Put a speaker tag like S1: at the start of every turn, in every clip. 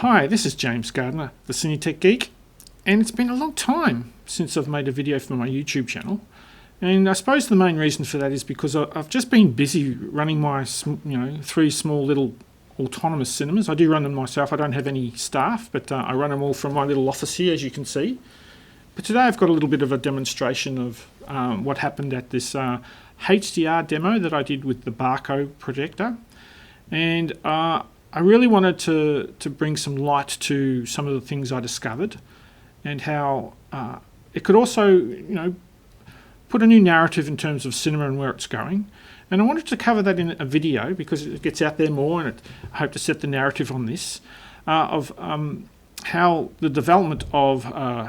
S1: Hi, this is James Gardner, the CineTechGeek, and it's been a long time since I've made a video for my YouTube channel. And I suppose the main reason for that is because I've just been busy running my, three small little autonomous cinemas. I do run them myself. I don't have any staff, but I run them all from my little office here, as you can see. But today I've got a little bit of a demonstration of what happened at this HDR demo that I did with the Barco projector. And I really wanted to bring some light to some of the things I discovered and how it could also, put a new narrative in terms of cinema and where it's going. And I wanted to cover that in a video because it gets out there more, and I hope to set the narrative on this of how the development of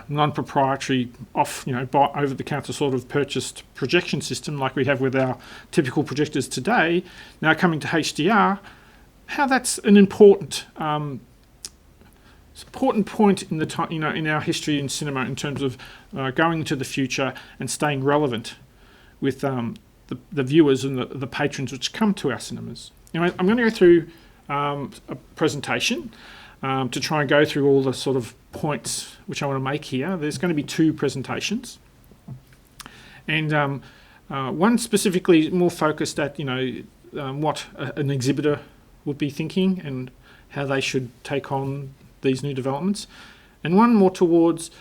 S1: non-proprietary, over-the-counter sort of purchased projection system like we have with our typical projectors today, now coming to HDR, how that's an important point in the in our history in cinema in terms of going into the future and staying relevant with the viewers and the patrons which come to our cinemas. Anyway, I'm going to go through a presentation to try and go through all the sort of points which I want to make here. There's going to be two presentations, and one specifically more focused at what an exhibitor would be thinking and how they should take on these new developments, and one more towards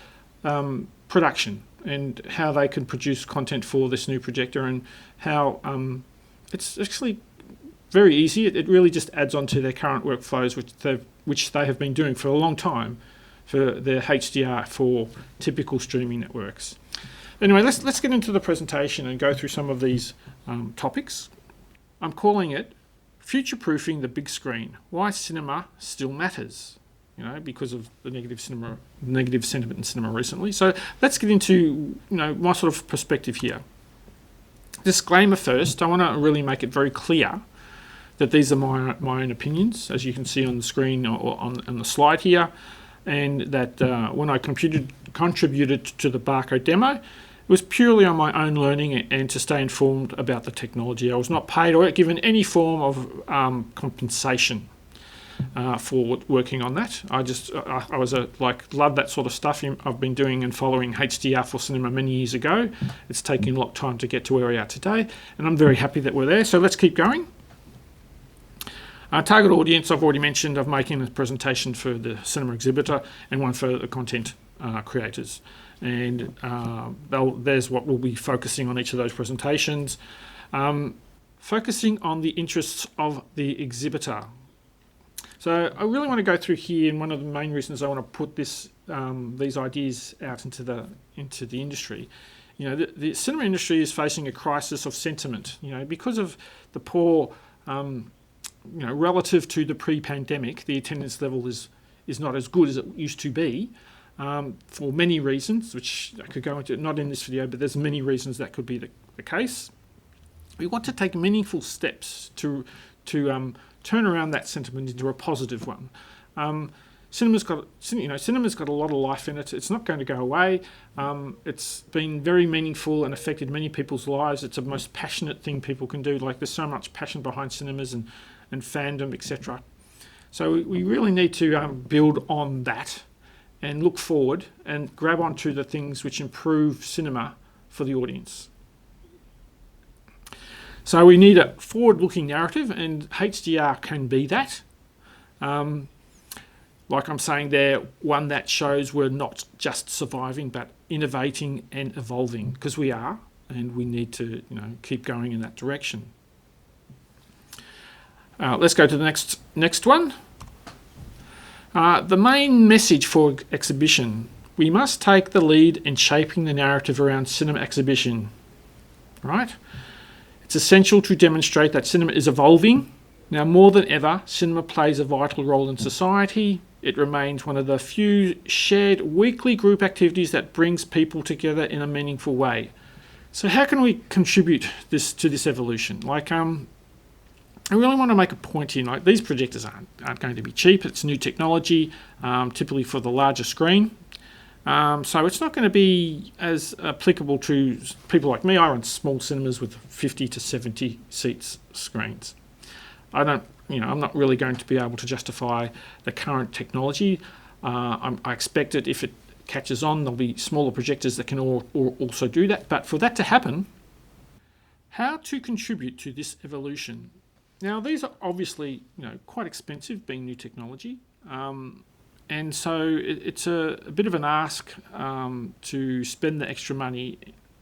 S1: production and how they can produce content for this new projector, and how it's actually very easy. It really just adds on to their current workflows, which they have been doing for a long time for their HDR for typical streaming networks. Anyway, let's get into the presentation and go through some of these topics. I'm calling it Future-Proofing the Big Screen, Why Cinema Still Matters, because of the negative sentiment in cinema recently. So let's get into my sort of perspective here. Disclaimer first, I want to really make it very clear that these are my own opinions, as you can see on the screen or on the slide here, and that when I contributed to the Barco demo, it was purely on my own learning and to stay informed about the technology. I was not paid or given any form of compensation for working on that. I was loved that sort of stuff. I've been doing and following HDR for cinema many years ago. It's taken a lot of time to get to where we are today, and I'm very happy that we're there. So let's keep going. Target audience, I've already mentioned. I'm making a presentation for the cinema exhibitor and one for the content creators. And there's what we'll be focusing on each of those presentations. Focusing on the interests of the exhibitor. So I really want to go through here, and one of the main reasons I want to put these ideas out into the industry. The cinema industry is facing a crisis of sentiment. Because of the poor, relative to the pre-pandemic, the attendance level is not as good as it used to be. For many reasons, which I could go into, not in this video, but there's many reasons that could be the case. We want to take meaningful steps to turn around that sentiment into a positive one. Cinema's got a lot of life in it. It's not going to go away. It's been very meaningful and affected many people's lives. It's the most passionate thing people can do. There's so much passion behind cinemas and fandom, etc. So we really need to build on that and look forward and grab onto the things which improve cinema for the audience. So we need a forward-looking narrative, and HDR can be that. Like I'm saying there, one that shows we're not just surviving, but innovating and evolving, because we are, and we need to keep going in that direction. Let's go to the next one. The main message for exhibition: we must take the lead in shaping the narrative around cinema exhibition. Right? It's essential to demonstrate that cinema is evolving. Now more than ever, cinema plays a vital role in society. It remains one of the few shared weekly group activities that brings people together in a meaningful way. So how can we contribute to this evolution? I really want to make a point here. These projectors aren't going to be cheap. It's new technology, typically for the larger screen. So it's not going to be as applicable to people like me. I run small cinemas with 50 to 70 seats screens. I don't I'm not really going to be able to justify the current technology. I expect it, if it catches on, there'll be smaller projectors that can also do that. But for that to happen, how to contribute to this evolution? Now, these are obviously quite expensive, being new technology, and so it's a bit of an ask to spend the extra money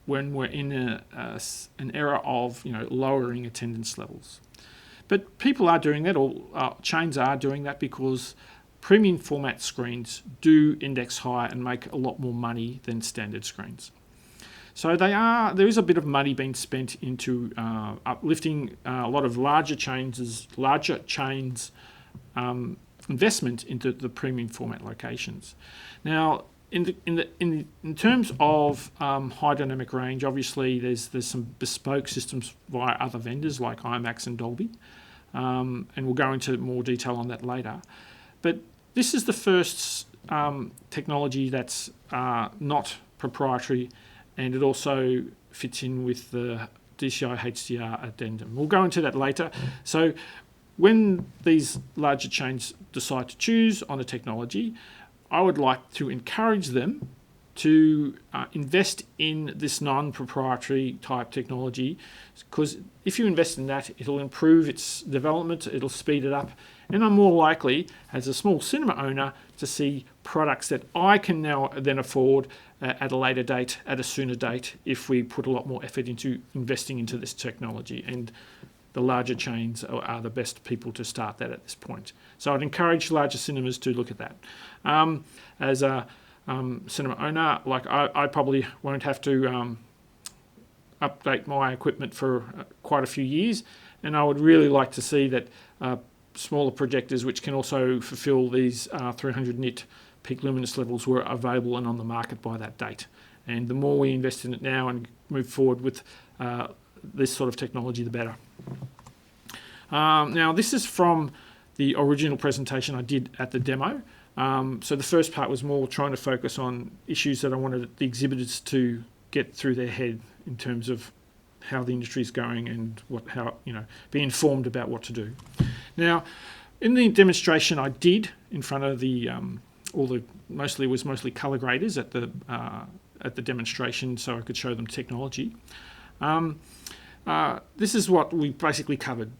S1: when we're in an era of lowering attendance levels. But people are doing that, or chains are doing that, because premium format screens do index higher and make a lot more money than standard screens. So there is a bit of money being spent into uplifting a lot of larger chains' investment into the premium format locations. Now, in terms of high dynamic range, obviously there's some bespoke systems via other vendors like IMAX and Dolby, and we'll go into more detail on that later. But this is the first technology that's not proprietary, and it also fits in with the DCI HDR addendum. We'll go into that later. So when these larger chains decide to choose on a technology, I would like to encourage them to invest in this non-proprietary type technology, because if you invest in that, it'll improve its development, it'll speed it up, and I'm more likely, as a small cinema owner, to see products that I can now then afford at a later date, at a sooner date, if we put a lot more effort into investing into this technology. And the larger chains are the best people to start that at this point. So I'd encourage larger cinemas to look at that. As a cinema owner, like I probably won't have to update my equipment for quite a few years, and I would really like to see that smaller projectors, which can also fulfill these 300 nit peak luminance levels, were available and on the market by that date. And the more we invest in it now and move forward with this sort of technology, the better. Now, this is from the original presentation I did at the demo. So the first part was more trying to focus on issues that I wanted the exhibitors to get through their head in terms of how the industry is going and be informed about what to do. Now, in the demonstration I did in front of mostly color graders at the demonstration, so I could show them technology. This is what we basically covered.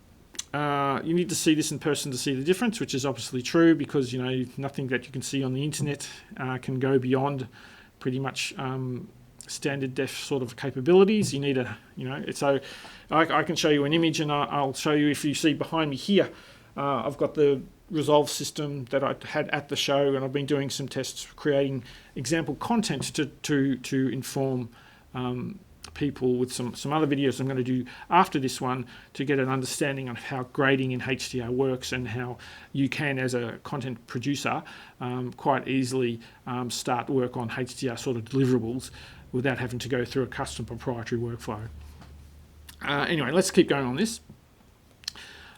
S1: You need to see this in person to see the difference, which is obviously true, because nothing that you can see on the internet can go beyond pretty much standard def sort of capabilities. You need so I can show you an image, and I'll show you, if you see behind me here, I've got the Resolve system that I had at the show, and I've been doing some tests creating example content to inform people with some other videos I'm going to do after this one, to get an understanding of how grading in HDR works, and how you can, as a content producer, quite easily start work on HDR sort of deliverables without having to go through a custom proprietary workflow. Anyway, let's keep going on this.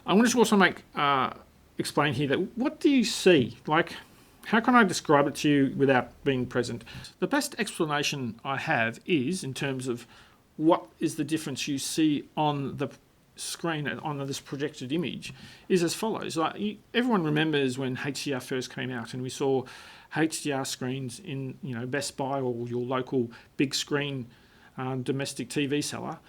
S1: I want to also explain here that, what do you see? Like, how can I describe it to you without being present? The best explanation I have is, in terms of what is the difference you see on the screen on this projected image, is as follows. Like, everyone remembers when HDR first came out, and we saw HDR screens in Best Buy or your local big screen domestic TV seller,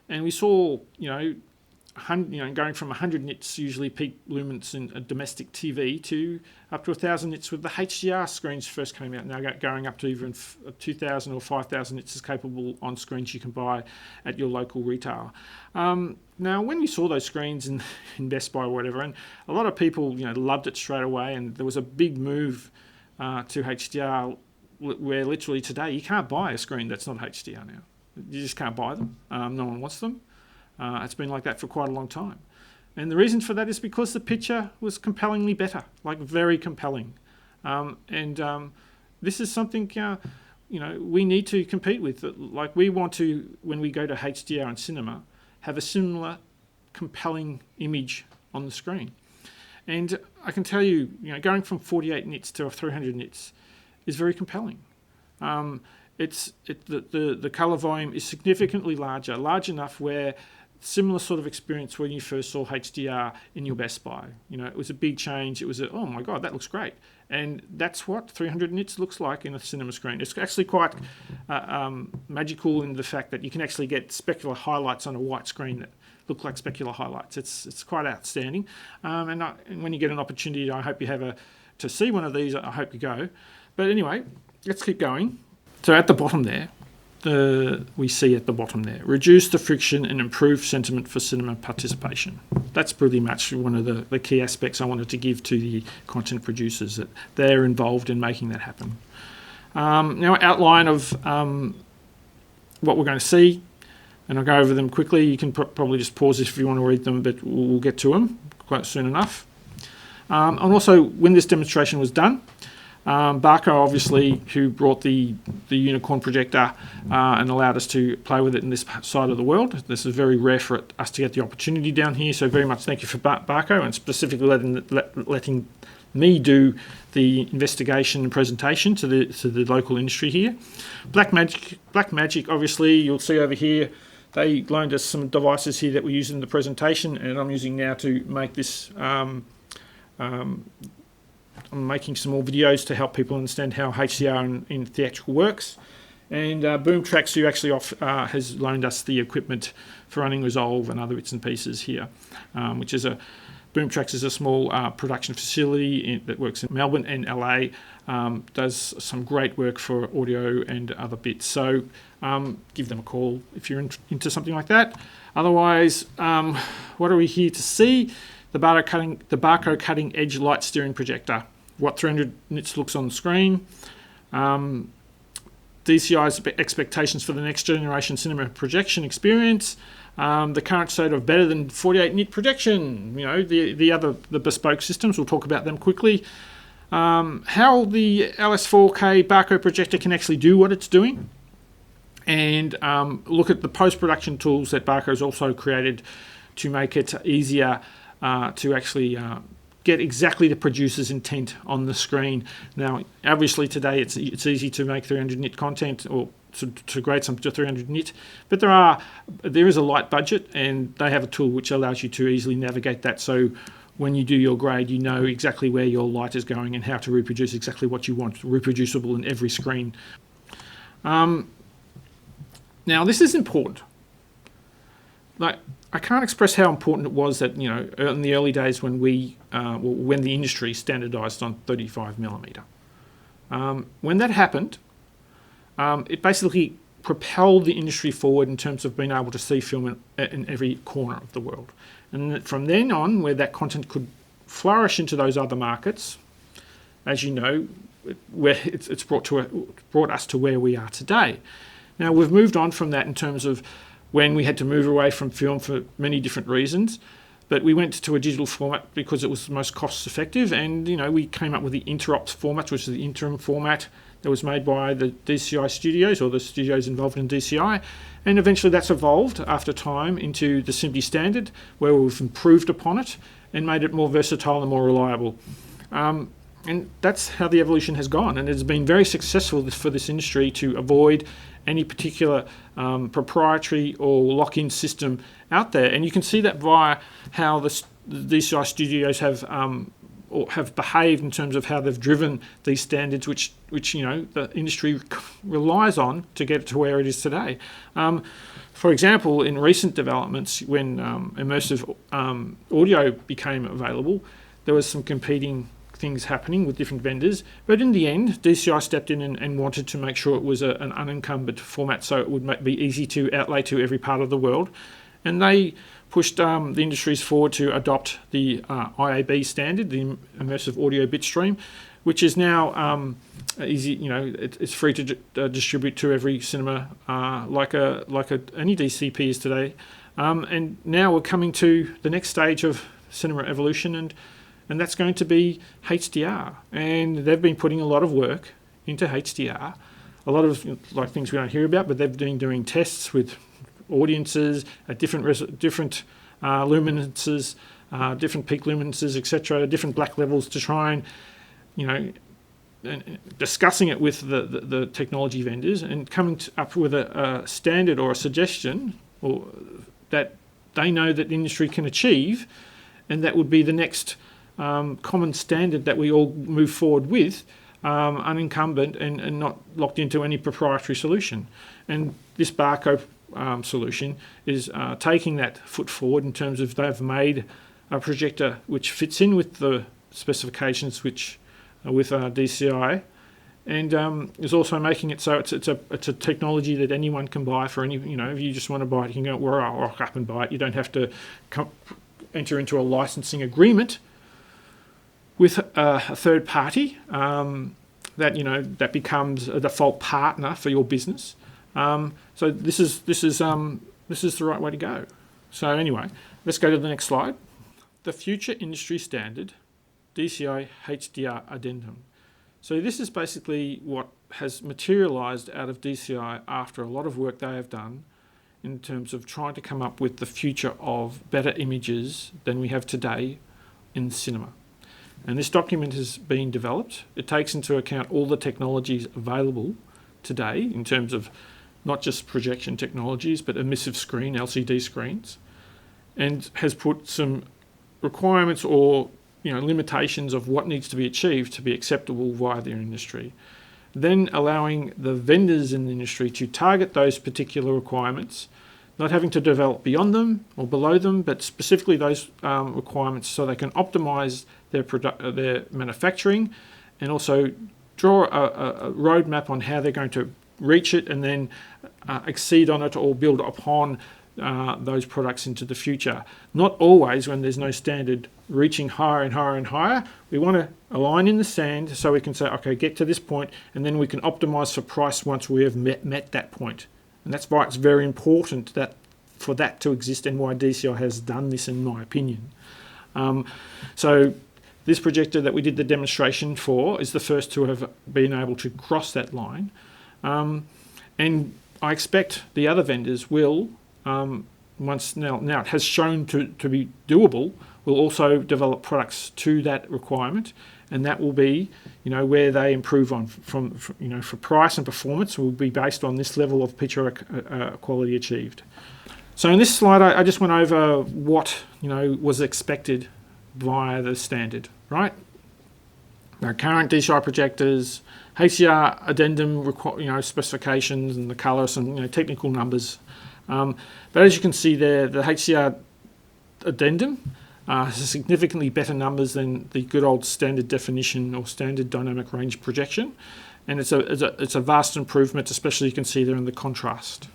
S1: and we saw going from 100 nits usually peak luminance in a domestic TV to up to 1,000 nits with the HDR screens first came out. Now going up to even 2,000 or 5,000 nits is capable on screens you can buy at your local retailer. Now, when we saw those screens in Best Buy or whatever, and a lot of people loved it straight away, and there was a big move to HDR, where literally today you can't buy a screen that's not HDR now. You just can't buy them. No one wants them. It's been like that for quite a long time. And the reason for that is because the picture was compellingly better, like very compelling. This is something we need to compete with. Like, we want to, when we go to HDR in cinema, have a similar compelling image on the screen. And I can tell you, going from 48 nits to 300 nits is very compelling. The color volume is significantly large enough where similar sort of experience when you first saw HDR in your Best Buy. It was a big change. It was oh my God, that looks great. And that's what 300 nits looks like in a cinema screen. It's actually quite magical in the fact that you can actually get specular highlights on a white screen that look like specular highlights. It's quite outstanding. And when you get an opportunity, I hope you have to see one of these. I hope you go. But anyway, let's keep going. So at the bottom there, we see at the bottom there, reduce the friction and improve sentiment for cinema participation. That's pretty much one of the key aspects I wanted to give to the content producers, that they're involved in making that happen. Now, outline of what we're going to see, and I'll go over them quickly. You can probably just pause if you want to read them, but we'll get to them quite soon enough. And also, when this demonstration was done, Barco, obviously, who brought the unicorn projector and allowed us to play with it in this side of the world. This is very rare for us to get the opportunity down here, so very much thank you for Barco, and specifically letting me do the investigation and presentation to the local industry here. Blackmagic, obviously, you'll see over here, they loaned us some devices here that we use in the presentation, and I'm using now to make this. I'm making some more videos to help people understand how HDR in theatrical works. And Boomtrax, who actually has loaned us the equipment for running Resolve and other bits and pieces here, which is Boomtrax is a small production facility that works in Melbourne and LA, does some great work for audio and other bits. So give them a call if you're into something like that. Otherwise, what are we here to see? The Barco cutting edge light steering projector. What 300 nits looks on the screen. DCI's expectations for the next generation cinema projection experience. The current state of better than 48 nit projection. The bespoke systems. We'll talk about them quickly. How the LS4K Barco projector can actually do what it's doing. And look at the post-production tools that Barco has also created to make it easier to actually get exactly the producer's intent on the screen. Now, obviously today it's easy to make 300 nit content or to grade something to 300 nit, but there is a light budget, and they have a tool which allows you to easily navigate that. So when you do your grade, you know exactly where your light is going and how to reproduce exactly what you want, reproducible in every screen. Now, this is important. I can't express how important it was that, in the early days when when the industry standardized on 35mm. When that happened, it basically propelled the industry forward in terms of being able to see film in every corner of the world. And from then on, where that content could flourish into those other markets, as you know, where it's brought us to where we are today. Now, we've moved on from that in terms of when we had to move away from film for many different reasons, but we went to a digital format because it was the most cost effective, and we came up with the interops format, which is the interim format that was made by the DCI studios, or the studios involved in DCI, and eventually that's evolved after time into the SMPTE standard, where we've improved upon it and made it more versatile and more reliable. And that's how the evolution has gone, and it's been very successful for this industry to avoid any particular proprietary or lock-in system out there. And you can see that via how the DCI studios have behaved in terms of how they've driven these standards, which the industry relies on to get it to where it is today. For example, in recent developments, when immersive audio became available, there was some competing things happening with different vendors, but in the end DCI stepped in and wanted to make sure it was an unencumbered format, so it would be easy to outlay to every part of the world, and they pushed the industries forward to adopt the IAB standard, the immersive audio bitstream, which is now easy. It's free to distribute to every cinema, like any DCP is today, and now we're coming to the next stage of cinema evolution, and that's going to be HDR. And they've been putting a lot of work into HDR, a lot of things we don't hear about, but they've been doing tests with audiences at different luminances, different peak luminances, etc., different black levels, to try and, discussing it with the technology vendors and coming up with a standard or a suggestion, or that they know that the industry can achieve, and that would be the next common standard that we all move forward with, unencumbered and not locked into any proprietary solution. And this Barco solution is taking that foot forward in terms of they've made a projector which fits in with the specifications which are with DCI, and is also making it so it's a technology that anyone can buy for any, if you just want to buy it, you can go rock up and buy it. You don't have to enter into a licensing agreement with a third party that becomes a default partner for your business. So this is the right way to go. So anyway, let's go to the next slide. The future industry standard, DCI HDR addendum. So this is basically what has materialised out of DCI after a lot of work they have done in terms of trying to come up with the future of better images than we have today in cinema. And this document has been developed. It takes into account all the technologies available today in terms of not just projection technologies, but emissive screen, LCD screens, and has put some requirements or limitations of what needs to be achieved to be acceptable via the industry. Then allowing the vendors in the industry to target those particular requirements, not having to develop beyond them or below them, but specifically those requirements so they can optimize their manufacturing and also draw a roadmap on how they're going to reach it and then exceed on it or build upon those products into the future. Not always when there's no standard reaching higher and higher and higher. We want to align in the sand so we can say, okay, get to this point, and then we can optimize for price once we have met that point. And that's why it's very important that for that to exist and why DCI has done this, in my opinion. So this projector that we did the demonstration for is the first to have been able to cross that line. And I expect the other vendors will, once now it has shown to be doable, will also develop products to that requirement, and that will be, where they improve on from for price and performance will be based on this level of picture quality achieved. So in this slide, I just went over what was expected via the standard, right? Our current DCI projectors, HDR addendum specifications and the colour, some technical numbers. But as you can see there, the HDR addendum has significantly better numbers than the good old standard definition or standard dynamic range projection, and it's a vast improvement, especially you can see there in the contrast.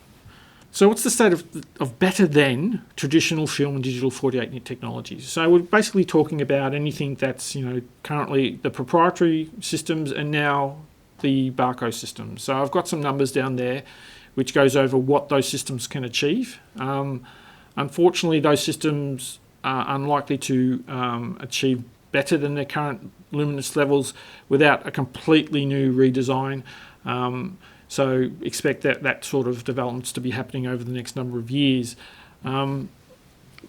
S1: So what's the state of better than traditional film and digital 48-nit technologies? So we're basically talking about anything that's currently the proprietary systems and now the Barco systems. So I've got some numbers down there which goes over what those systems can achieve. Unfortunately, those systems are unlikely to achieve better than their current luminance levels without a completely new redesign. So expect that sort of developments to be happening over the next number of years. But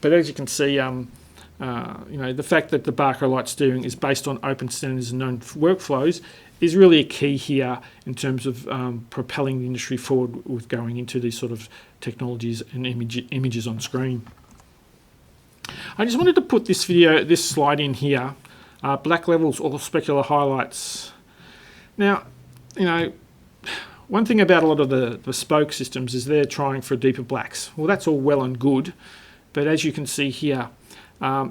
S1: as you can see, the fact that the Barco light steering is based on open standards and known workflows is really a key here in terms of propelling the industry forward with going into these sort of technologies and images on screen. I just wanted to put this slide in here, black levels or specular highlights. Now, one thing about a lot of the bespoke systems is they're trying for deeper blacks. Well, that's all well and good, but as you can see here,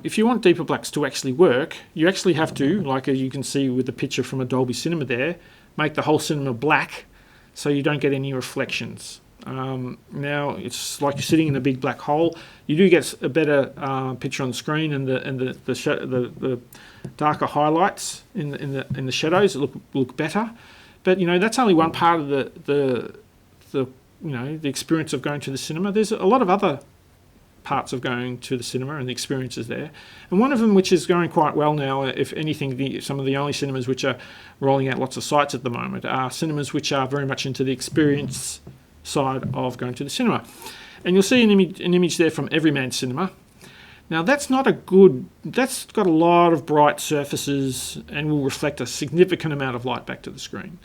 S1: if you want deeper blacks to actually work, you actually have to, like you can see with the picture from a Dolby Cinema there, make the whole cinema black so you don't get any reflections. Now it's like you're sitting in a big black hole. You do get a better picture on the screen, and the darker highlights in the shadows look better. But that's only one part of the experience of going to the cinema. There's a lot of other parts of going to the cinema and the experiences there. And one of them, which is going quite well now, if anything, some of the only cinemas which are rolling out lots of sites at the moment are cinemas which are very much into the experience side of going to the cinema. And you'll see an image there from Everyman Cinema. Now that's got a lot of bright surfaces and will reflect a significant amount of light back to the screen.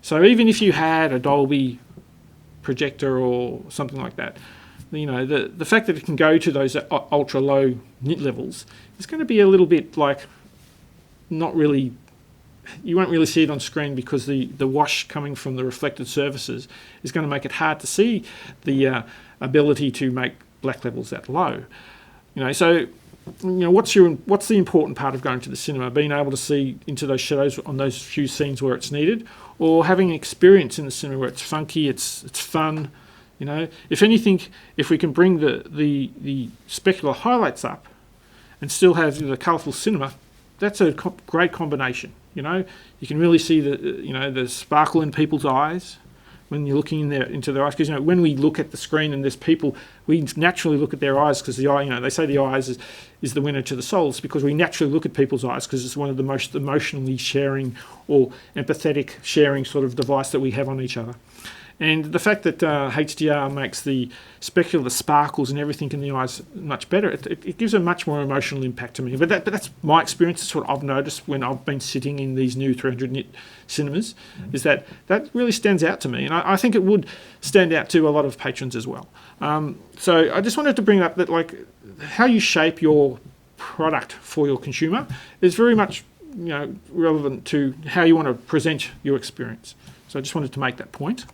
S1: So even if you had a Dolby projector or something like that, the fact that it can go to those ultra low nit levels is going to be a little bit like not really. You won't really see it on screen because the wash coming from the reflected surfaces is going to make it hard to see the ability to make black levels that low. So what's the important part of going to the cinema? Being able to see into those shadows on those few scenes where it's needed, or having an experience in the cinema where it's funky, it's fun. If anything, if we can bring the specular highlights up and still have the colourful cinema, that's a great combination. You can really see the sparkle in people's eyes when you're looking into their eyes. Because when we look at the screen and there's people, we naturally look at their eyes because the eye. They say the eyes is the winner to the soul. It's because we naturally look at people's eyes because it's one of the most emotionally sharing or empathetic sharing sort of device that we have on each other. And the fact that HDR makes the specular sparkles and everything in the eyes much better, it gives a much more emotional impact to me. But that's my experience. That's what I've noticed when I've been sitting in these new 300 nit cinemas, is that really stands out to me. And I think it would stand out to a lot of patrons as well. So I just wanted to bring up that how you shape your product for your consumer is very much relevant to how you want to present your experience. So I just wanted to make that point.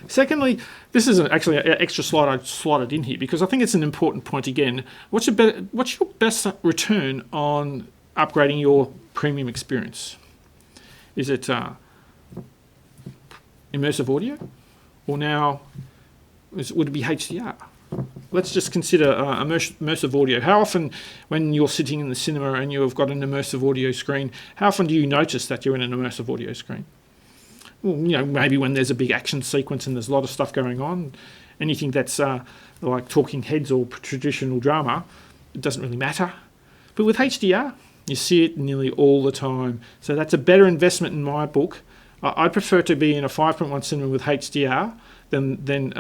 S1: Secondly, this is actually an extra slide I slotted in here because I think it's an important point again. What's your best return on upgrading your premium experience? Is it immersive audio, or now would it be HDR? Let's just consider immersive audio. How often, when you're sitting in the cinema and you've got an immersive audio screen, how often do you notice that you're in an immersive audio screen? Well, maybe when there's a big action sequence and there's a lot of stuff going on. Anything that's like talking heads or traditional drama, it doesn't really matter. But with HDR, you see it nearly all the time. So that's a better investment in my book. I prefer to be in a 5.1 cinema with HDR than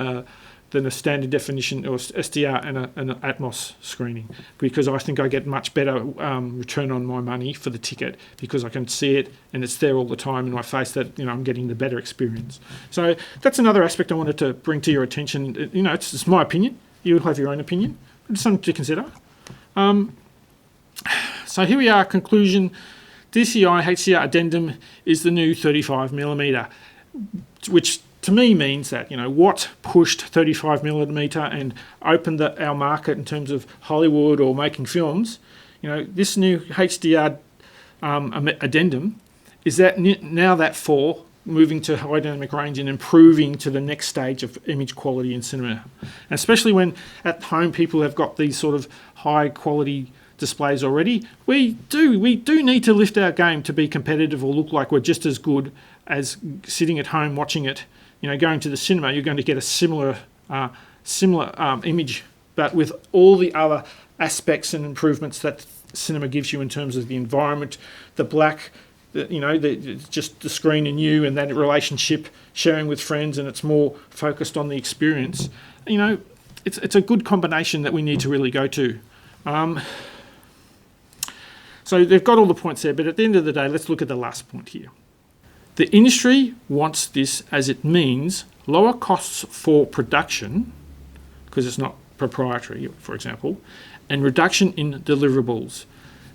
S1: a standard definition or SDR and an Atmos screening, because I think I get much better return on my money for the ticket because I can see it and it's there all the time in my face that I'm getting the better experience. So that's another aspect I wanted to bring to your attention. It's my opinion. You would have your own opinion. It's something to consider. So here we are. Conclusion: DCI HDR addendum is the new 35mm, which to me means that what pushed 35mm and opened our market in terms of Hollywood or making films. This new HDR addendum is that now that for moving to high dynamic range and improving to the next stage of image quality in cinema, and especially when at home people have got these sort of high quality displays already. We do need to lift our game to be competitive or look like we're just as good as sitting at home watching it. Going to the cinema, you're going to get a similar image, but with all the other aspects and improvements that cinema gives you in terms of the environment, the black, just the screen and you, and that relationship sharing with friends, and it's more focused on the experience. It's a good combination that we need to really go to. So they've got all the points there, but at the end of the day, let's look at the last point here. The industry wants this as it means lower costs for production, because it's not proprietary, for example, and reduction in deliverables,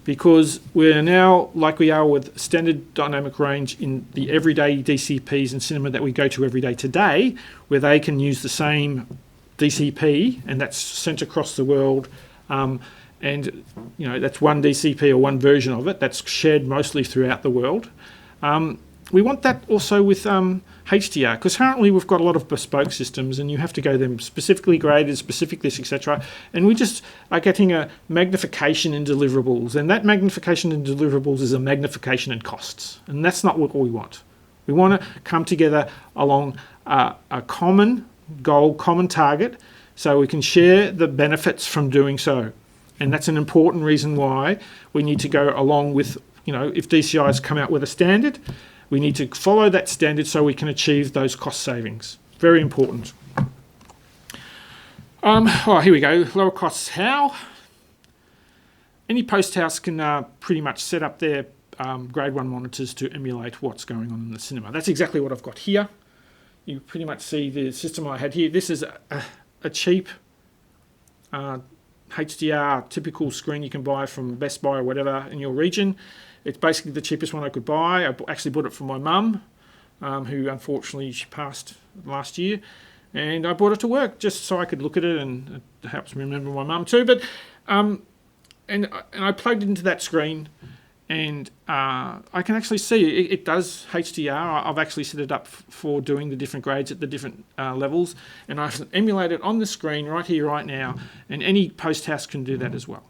S1: because we're now, like we are with standard dynamic range in the everyday DCPs in cinema that we go to every day today, where they can use the same DCP, and that's sent across the world, and that's one DCP or one version of it that's shared mostly throughout the world. We want that also with HDR, because currently we've got a lot of bespoke systems and you have to go them specifically graded, specific this, etc. And we just are getting a magnification in deliverables, and that magnification in deliverables is a magnification in costs, and that's not what we want. We want to come together along a common goal, common target, so we can share the benefits from doing so. And that's an important reason why we need to go along with, if DCI's come out with a standard, we need to follow that standard so we can achieve those cost savings. Very important. Here we go. Lower costs how? Any post house can pretty much set up their grade 1 monitors to emulate what's going on in the cinema. That's exactly what I've got here. you pretty much see the system I had here. This is a cheap HDR typical screen you can buy from Best Buy or whatever in your region. It's basically the cheapest one I could buy. I actually bought it for my mum, who unfortunately she passed last year, and I brought it to work just so I could look at it, and it helps me remember my mum too. But and I plugged it into that screen, and I can actually see it does HDR. I've actually set it up for doing the different grades at the different levels, and I've emulated on the screen right here, right now, and any post house can do that as well.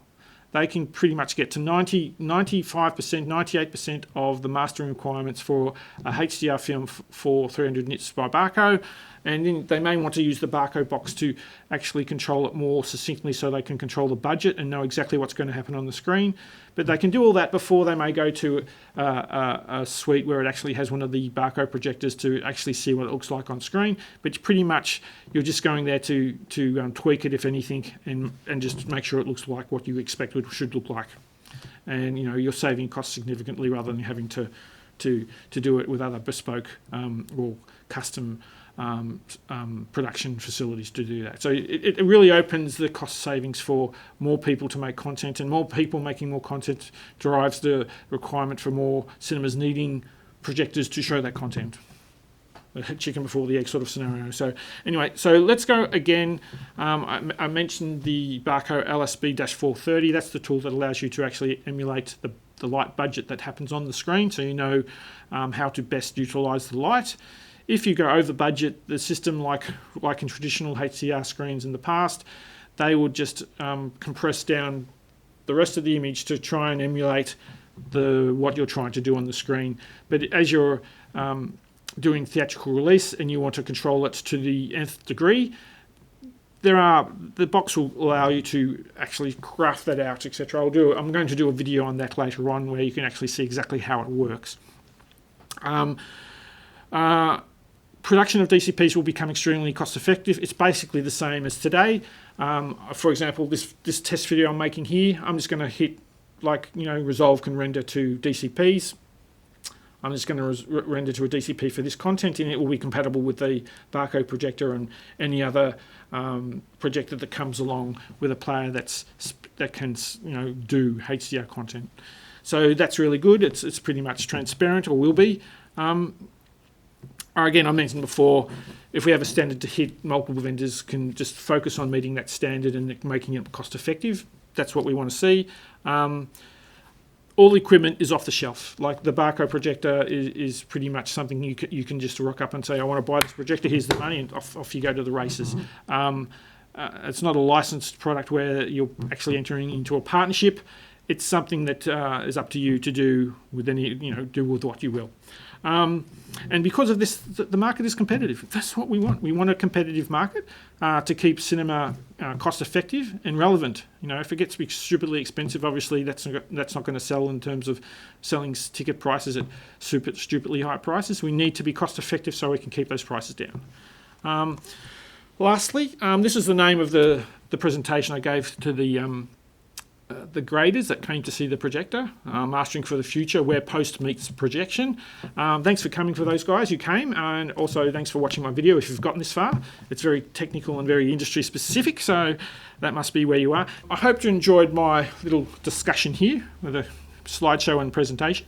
S1: They can pretty much get to 95%, 98% of the mastering requirements for a HDR film for 300 nits by Barco, and then they may want to use the Barco box to actually control it more succinctly so they can control the budget and know exactly what's going to happen on the screen. But they can do all that before they may go to a suite where it actually has one of the Barco projectors to actually see what it looks like on screen. But pretty much you're just going there to tweak it, if anything, and just make sure it looks like what you expect it should look like. And you're saving costs significantly rather than having to do it with other bespoke or custom production facilities to do that. So it really opens the cost savings for more people to make content, and more people making more content drives the requirement for more cinemas needing projectors to show that content. The chicken before the egg sort of scenario. So anyway, so let's go again. I mentioned the Barco LSB-430. That's the tool that allows you to actually emulate the light budget that happens on the screen, so you know how to best utilize the light. If you go over budget, the system, like in traditional HDR screens in the past, they would just compress down the rest of the image to try and emulate what you're trying to do on the screen. But as you're doing theatrical release and you want to control it to the nth degree, the box will allow you to actually graph that out, etc. I'm going to do a video on that later on where you can actually see exactly how it works. Production of DCPs will become extremely cost effective. It's basically the same as today. For example, this test video I'm making here, I'm just going to hit Resolve can render to DCPs. I'm just going to render to a DCP for this content, and it will be compatible with the Barco projector and any other projector that comes along with a player that can do HDR content. So that's really good. It's pretty much transparent, or will be. Again, I mentioned before, if we have a standard to hit, multiple vendors can just focus on meeting that standard and making it cost effective. That's what we want to see. All the equipment is off the shelf. Like the Barco projector is pretty much something you can just rock up and say, I want to buy this projector, here's the money, and off you go to the races. It's not a licensed product where you're actually entering into a partnership. It's something that is up to you to do with do with what you will. And because of this, the market is competitive. That's what we want. We want a competitive market to keep cinema cost effective and relevant. If it gets to be stupidly expensive, obviously that's not going to sell in terms of selling ticket prices at stupidly high prices. We need to be cost effective so we can keep those prices down. Lastly, this is the name of the presentation I gave to the graders that came to see the projector, Mastering for the Future, where post meets projection. Thanks for coming for those guys who came, and also thanks for watching my video if you've gotten this far. It's very technical and very industry specific, so that must be where you are. I hope you enjoyed my little discussion here with a slideshow and presentation,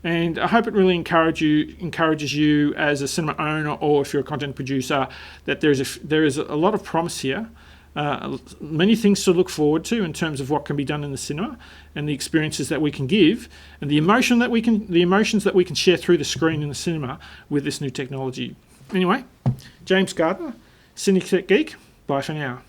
S1: and I hope it really encourages you as a cinema owner, or if you're a content producer, that there is a lot of promise here. Many things to look forward to in terms of what can be done in the cinema and the experiences that we can give and the emotions that we can share through the screen in the cinema with this new technology. Anyway, James Gardner, CineTechGeek. Bye for now.